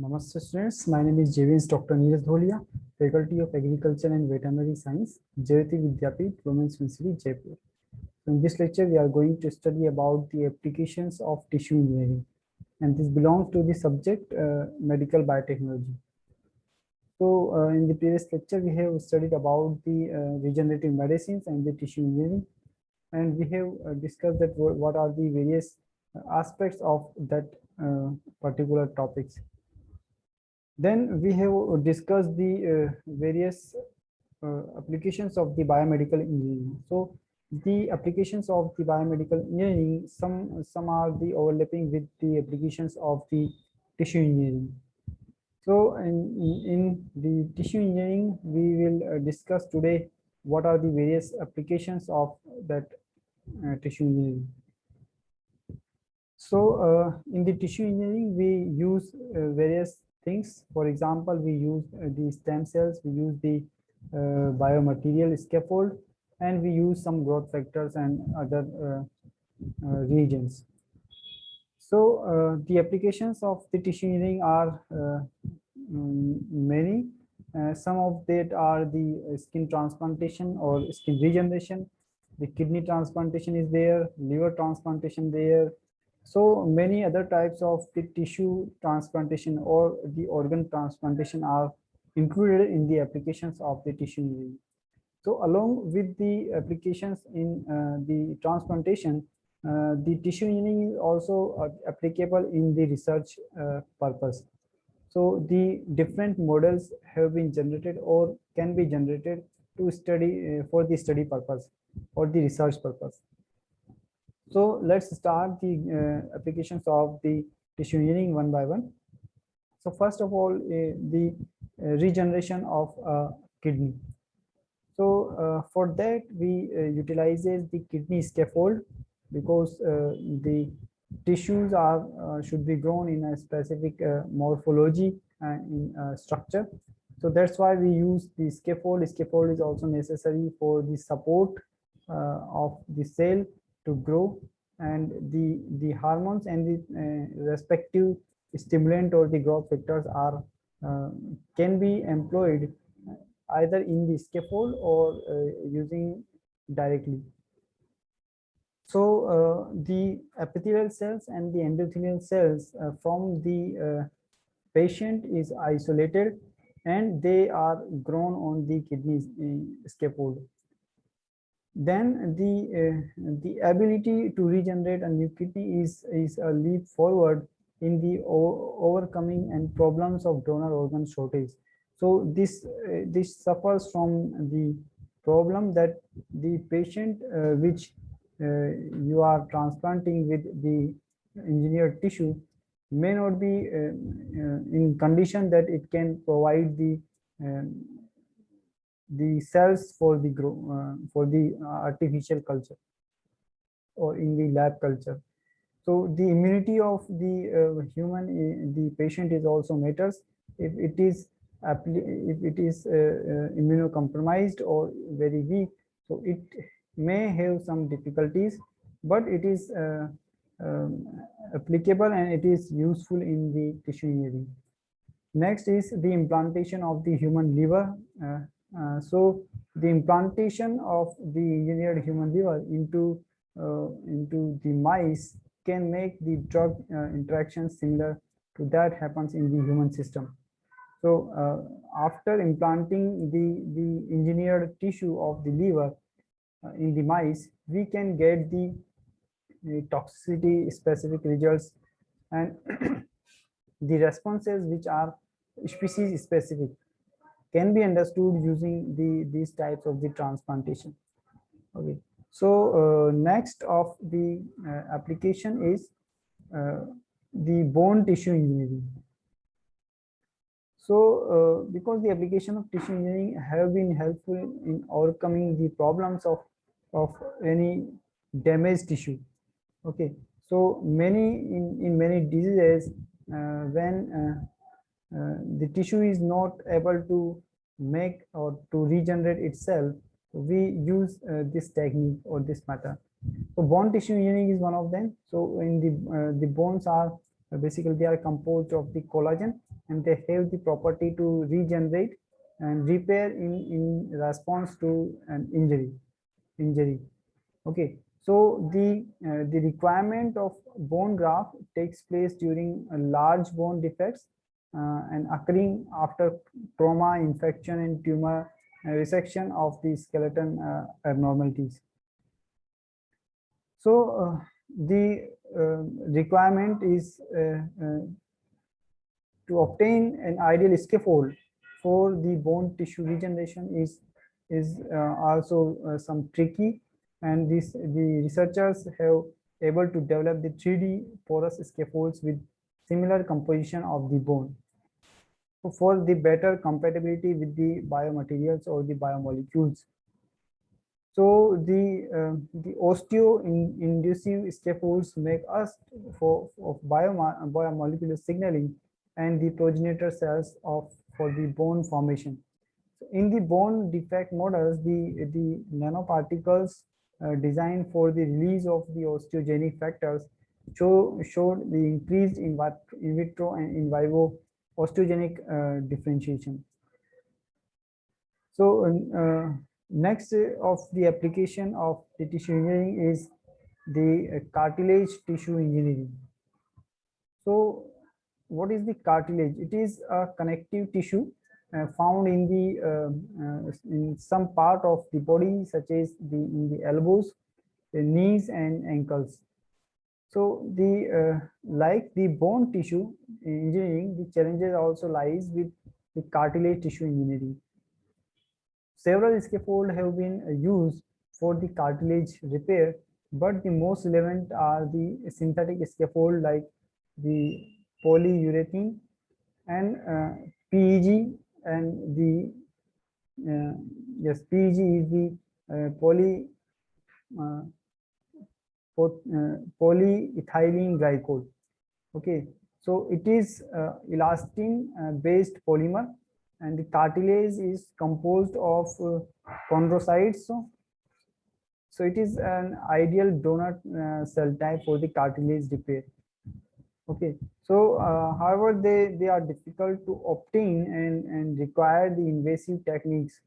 Namaste students, my name is JVS Dr. Neeraj Dholia, Faculty of Agriculture and Veterinary Science, Jayati Vidyapeeth, Women's University, Jaipur. In this lecture, we are going to study about the applications of tissue engineering, and this belongs to the subject medical biotechnology. So, in the previous lecture, we have studied about the regenerative medicines and the tissue engineering, and we have discussed that what are the various aspects of that particular topics. Then we have discussed the various applications of the biomedical engineering. So the applications of the biomedical engineering, some are the overlapping with the applications of the tissue engineering. So in the tissue engineering, we will discuss today what are the various applications of that tissue engineering. So in the tissue engineering, we use various things. For example, we use the stem cells, we use the biomaterial scaffold, and we use some growth factors and other reagents. So the applications of the tissue engineering are many. Some of that are the skin transplantation or skin regeneration. The kidney transplantation is there, liver transplantation there. So many other types of the tissue transplantation or the organ transplantation are included in the applications of the tissue engineering. So along with the applications in the transplantation, the tissue engineering is also applicable in the research purpose. So the different models have been generated or can be generated to study for the study purpose or the research purpose. So let's start the applications of the tissue engineering one by one. So first of all, the regeneration of kidney. So for that, we utilizes the kidney scaffold because the tissues are should be grown in a specific morphology and structure. So that's why we use the scaffold. Scaffold is also necessary for the support of the cell to grow, and the hormones and the respective stimulant or the growth factors are can be employed either in the scaffold or using directly. So the epithelial cells and the endothelial cells from the patient is isolated, and they are grown on the kidney scaffold. Then the ability to regenerate a new kidney is a leap forward in the overcoming and problems of donor organ shortage. So this suffers from the problem that the patient which you are transplanting with the engineered tissue may not be in condition that it can provide the cells for the artificial culture or in the lab culture. So the immunity of the human, the patient is also matters. If it is immunocompromised or very weak, so it may have some difficulties, but it is applicable and it is useful in the tissue engineering. Next is the implantation of the human liver. So the implantation of the engineered human liver into the mice can make the drug interactions similar to that happens in the human system. So after implanting the engineered tissue of the liver in the mice, we can get the toxicity specific results and the responses which are species specific can be understood using these types of the transplantation. Okay, so next of the application is the bone tissue engineering. So because the application of tissue engineering have been helpful in overcoming the problems of any damaged tissue. Okay, so in many diseases when the tissue is not able to make or to regenerate itself, we use this technique or this method. So bone tissue engineering is one of them. So in the bones are Basically, they are composed of the collagen, and they have the property to regenerate and repair in response to an injury. Okay, so the requirement of bone graft takes place during large bone defects and occurring after trauma, infection, and tumor resection of the skeleton abnormalities. So the requirement is to obtain an ideal scaffold for the bone tissue regeneration is also some tricky, and the researchers have able to develop the 3D porous scaffolds with similar composition of the bone for the better compatibility with the biomaterials or the biomolecules. So the osteo-inducive scaffolds make us of biomolecular signaling and the progenitor cells for the bone formation. So in the bone defect models, the nanoparticles designed for the release of the osteogenic factors showed the increased in vitro and in vivo osteogenic differentiation. So next of the application of the tissue engineering is the cartilage tissue engineering. So what is the cartilage? It is a connective tissue found in some part of the body, such as in the elbows, the knees, and ankles. So like the bone tissue engineering, the challenges also lies with the cartilage tissue engineering. Several scaffolds have been used for the cartilage repair, but the most relevant are the synthetic scaffold like the polyurethane and PEG, and the yes, PEG is the polyethylene glycol. Okay, so it is elastin based polymer, and the cartilage is composed of chondrocytes. So it is an ideal donor cell type for the cartilage repair. Okay, so however, they are difficult to obtain and require the invasive techniques.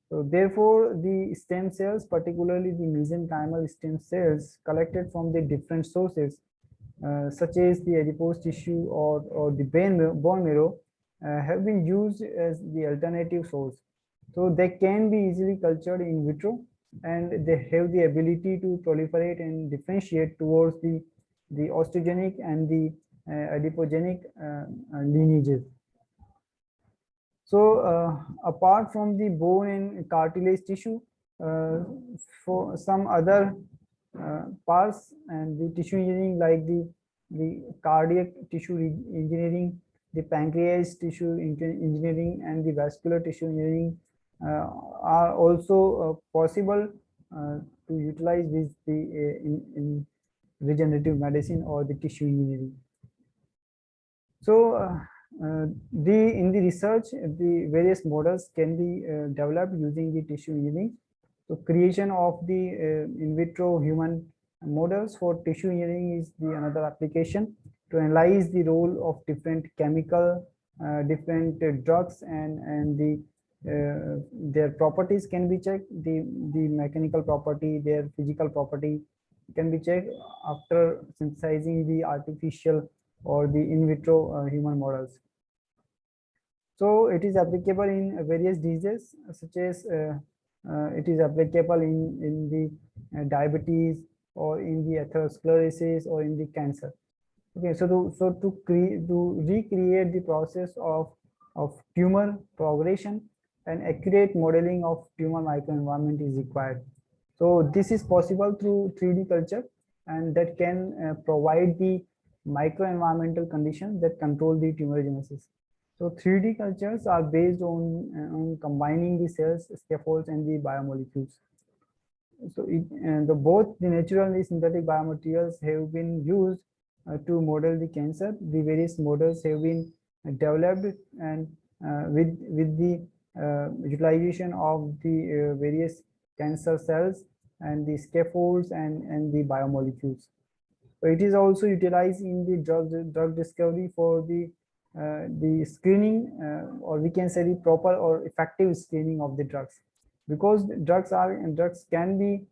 So therefore, the stem cells, particularly the mesenchymal stem cells collected from the different sources, such as the adipose tissue or the bone marrow, have been used as the alternative source. So they can be easily cultured in vitro, and they have the ability to proliferate and differentiate towards the osteogenic and the adipogenic lineages. So apart from the bone and cartilage tissue, for some other parts and the tissue engineering, like the cardiac tissue engineering, the pancreas tissue engineering, and the vascular tissue engineering are also possible to utilize this in regenerative medicine or the tissue engineering. So in the research, the various models can be developed using the tissue engineering. So creation of the in vitro human models for tissue engineering is the another application to analyze the role of different chemical, different drugs, and their properties can be checked. The mechanical property, their physical property can be checked after synthesizing the artificial or the in vitro human models. So it is applicable in various diseases, such as it is applicable in the diabetes, or in the atherosclerosis, or in the cancer. Okay, so to recreate the process of tumor progression, and accurate modeling of tumor microenvironment is required. So this is possible through 3D culture, and that can provide the microenvironmental conditions that control the tumorigenesis. So 3D cultures are based on combining the cells, scaffolds, and the biomolecules. So both the natural and the synthetic biomaterials have been used to model the cancer. The various models have been developed, and with the utilization of the various cancer cells and the scaffolds and the biomolecules. So it is also utilized in the drug discovery for the screening, or we can say the proper or effective screening of the drugs, because drugs can be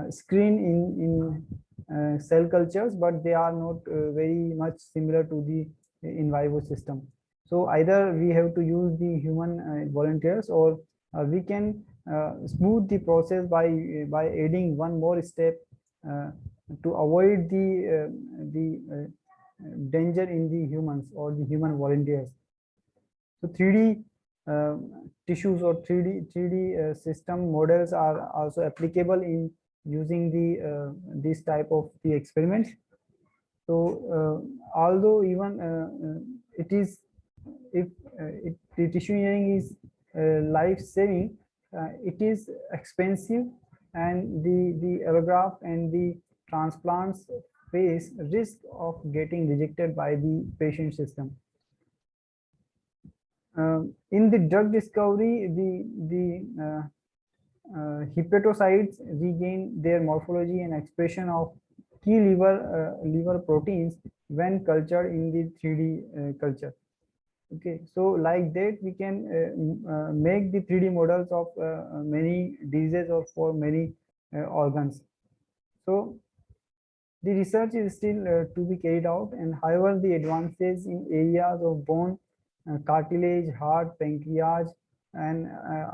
screened in cell cultures, but they are not very much similar to the in vivo system. So either we have to use the human volunteers, or we can smooth the process by adding one more step to avoid the danger in the humans or the human volunteers. So 3D tissues or 3D system models are also applicable in using this type of the experiments. So although even it is, if the tissue engineering is life saving, it is expensive, and the allograft and the transplants face risk of getting rejected by the patient system. In the drug discovery, the hepatocytes regain their morphology and expression of key liver proteins when cultured in the 3D culture. Okay, so like that we can make the 3D models of many diseases or for many organs. So the research is still to be carried out, and however the advances in areas of bone, cartilage, heart, pancreas, and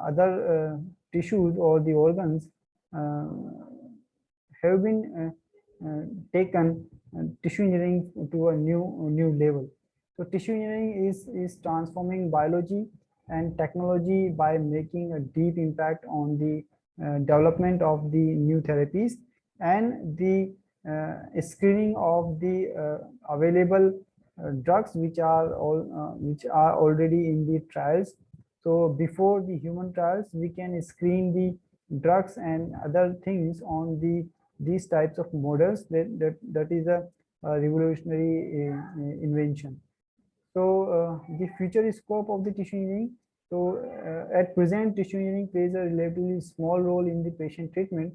other tissues or the organs uh, have been taken tissue engineering to a new level. So tissue engineering is transforming biology and technology by making a deep impact on the development of the new therapies and the screening of the available drugs which are already in the trials. So before the human trials, we can screen the drugs and other things on these types of models. That is a revolutionary invention. So the future scope of the tissue engineering. So at present, tissue engineering plays a relatively small role in the patient treatment,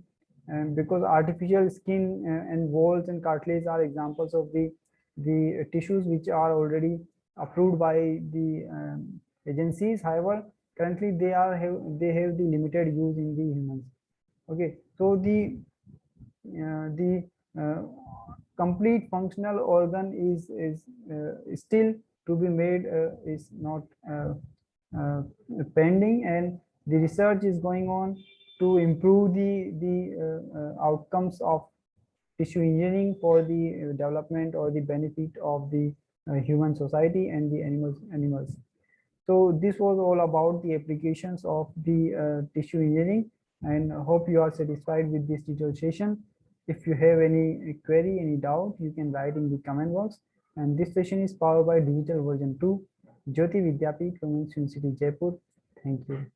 and because artificial skin and walls and cartilage are examples of the tissues which are already approved by the agencies. However, currently they have the limited use in the humans. Okay, so the complete functional organ is still to be made, is not uh, pending, and the research is going on to improve the outcomes of tissue engineering for the development or the benefit of the human society and the animals. So this was all about the applications of the tissue engineering, and I hope you are satisfied with this detailed session. If you have any query, any doubt, you can write in the comment box. And this session is powered by Digital Version 2, Jyoti Vidyapeeth from University Jaipur. Thank you.